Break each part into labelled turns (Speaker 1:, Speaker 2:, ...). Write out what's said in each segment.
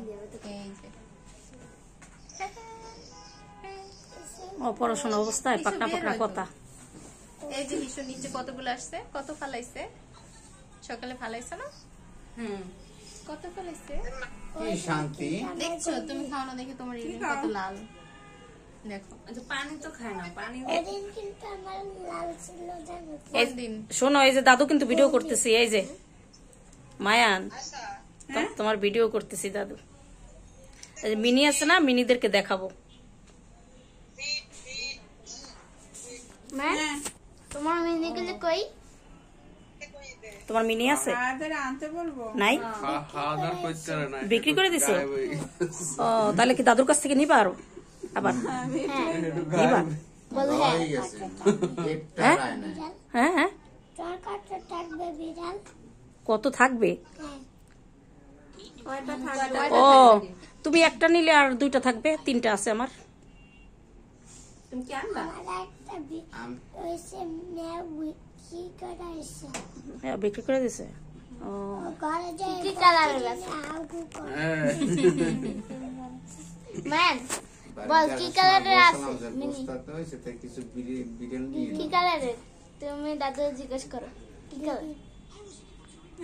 Speaker 1: এই যে
Speaker 2: অপারেশন অবস্থায় পাকনা পাকনা কথা।
Speaker 1: এই যে হিসু নিচে কতগুলো আসছে, কত ফালাইছে সকালে ফালাইছে না? কত ফালাইছে
Speaker 3: কি শান্তি।
Speaker 1: দেখছো তুমি খাও না দেখে তোমার ইলিন কত লাল। দেখো
Speaker 4: আচ্ছা পানি তো খায় না, পানি
Speaker 5: ওদিন কিন্তু আমার লাল ছিল জানো তো।
Speaker 2: এই শোনো, এই যে দাদু কিন্তু ভিডিও করতেছি, এই যে মায়ান তোমার ভিডিও করতেছি দাদু। এই যে মিনি আছে না, মিনিদেরকে দেখাবো।
Speaker 5: মা তোমার মিনি গুলো কই?
Speaker 2: তোমার মিনি আছে?
Speaker 6: আনতে বলবো
Speaker 2: নাই, বিক্রি করে দিছো? ও তাহলে কি দাদুর কাছ থেকে নিবা আরো আবার? নিবা?
Speaker 3: হয়ে গেছে একটা রায় নাই।
Speaker 2: হ্যাঁ হ্যাঁ,
Speaker 5: তোর কত থাকবে বিড়াল?
Speaker 2: কত থাকবে?
Speaker 5: হ্যাঁ
Speaker 2: ও তুমি একটা নিলে আর দুইটা থাকবে, তিনটা আছে আমার।
Speaker 4: তুমি কি আনবা?
Speaker 5: আমার একটা ওইসে মেয়ে কি করে এসে
Speaker 2: হ্যাঁ, বিক্রি করে দিছে। ও
Speaker 5: ঘরে যাই কি কালারের আছে আগু ম্যান বল কি কালারের আছে মিনি?
Speaker 3: বুঝতে হইছে তাই কিছু বিড়াল নিয়ে
Speaker 5: কি কালারের? তুমি দাদু জিজ্ঞেস করো কি কালার।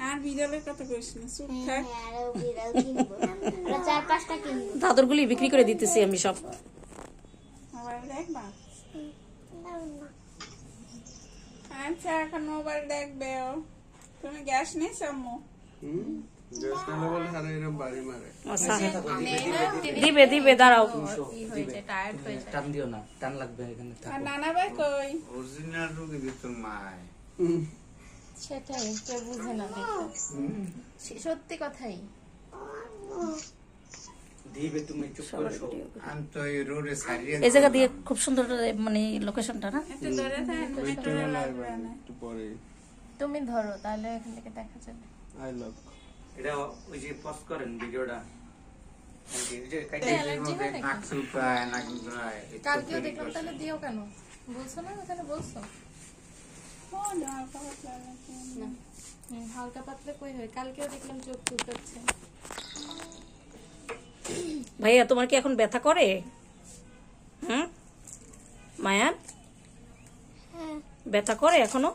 Speaker 6: আর বিড়ালের কথা কইস না, চুপ থাক।
Speaker 5: আরে বিড়াল কিনবো আমরা 4-5টা কিনবো।
Speaker 2: দাদুর গুলি বিক্রি করে দিতেছি আমি সব।
Speaker 6: মোবাইল দেখবা?
Speaker 5: না না
Speaker 6: আচ্ছা এখন মোবাইল দেখবে ও। তুমি গ্যাস নিস আম্মু?
Speaker 2: আচ্ছা, দিবে দিবে, দাঁড়াও।
Speaker 1: টায়ার্ড হয়ে যায়।
Speaker 4: টান দিও না, টান লাগবে এখানে থাকো।
Speaker 6: আর নানা ভাই কই?
Speaker 3: অরিজিনাল রোগী দিত মায়।
Speaker 1: সেটাই কেউ বুঝে না দেখো, সত্যি কথাই।
Speaker 4: দিবে তুমি চুপ করে শো।
Speaker 3: আমি তো এই রোডে সারিয়ে
Speaker 2: এই জায়গা দিয়ে খুব সুন্দর মানে লোকেশনটা না।
Speaker 6: একটু ধরে থাক, একটু লাগবে না।
Speaker 1: তুমি ধরো তাহলে এখান থেকে দেখা যাবে।
Speaker 4: এটা ওই যে পোস্ট করেন ভিডিওটা, এই যে
Speaker 1: অ্যালার্জি হয় নাকি?
Speaker 3: নাক চুলকায় নাক ধরায়।
Speaker 1: কালকেও দেখলাম, তাহলে দিও কেন? বলছো না ওখানে বলছো?
Speaker 6: ও না কথা লাগে না।
Speaker 1: হালকা পাতলা কই হয়, কালকেও দেখলাম চোখ চুলকাচ্ছে।
Speaker 2: ভাইয়া তোমার কি এখন ব্যথা করে? মায়ান ব্যথা করে এখনো?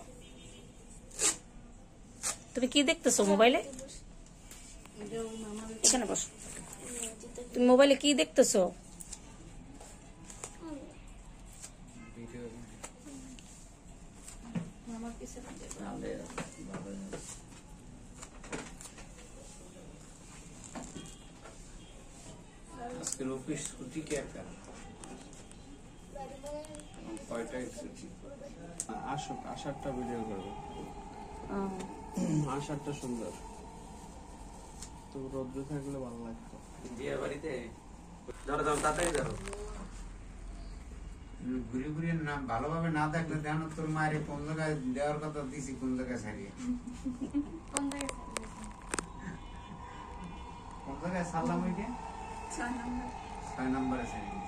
Speaker 2: তুমি কি দেখতেছো মোবাইলে? এখানে বসো। তুমি মোবাইলে কি দেখতেছো?
Speaker 3: আজকের অফিস ছুটি কে একটা কয়টায় ছুটি?
Speaker 7: আষাঢ়টা ভিডিও করবে। আষাঢ়টা সুন্দর, তো রোদ্র থাকলে ভালো লাগতো।
Speaker 4: বিয়ে বাড়িতে ধরো ধরো তাড়াতাড়ি ধরো।
Speaker 3: ঘুরে ঘুরে না ভালোভাবে না দেখলে দেন তোর মায়ের কোন জায়গায় দেওয়ার কথা দিছি, কোন জায়গায় ছাড়িয়ে
Speaker 1: কোন জায়গায়?
Speaker 3: কোন জায়গায় ছাড়লাম ওইটা
Speaker 6: 6 নম্বর
Speaker 3: 6 নম্বরে ছাড়িয়ে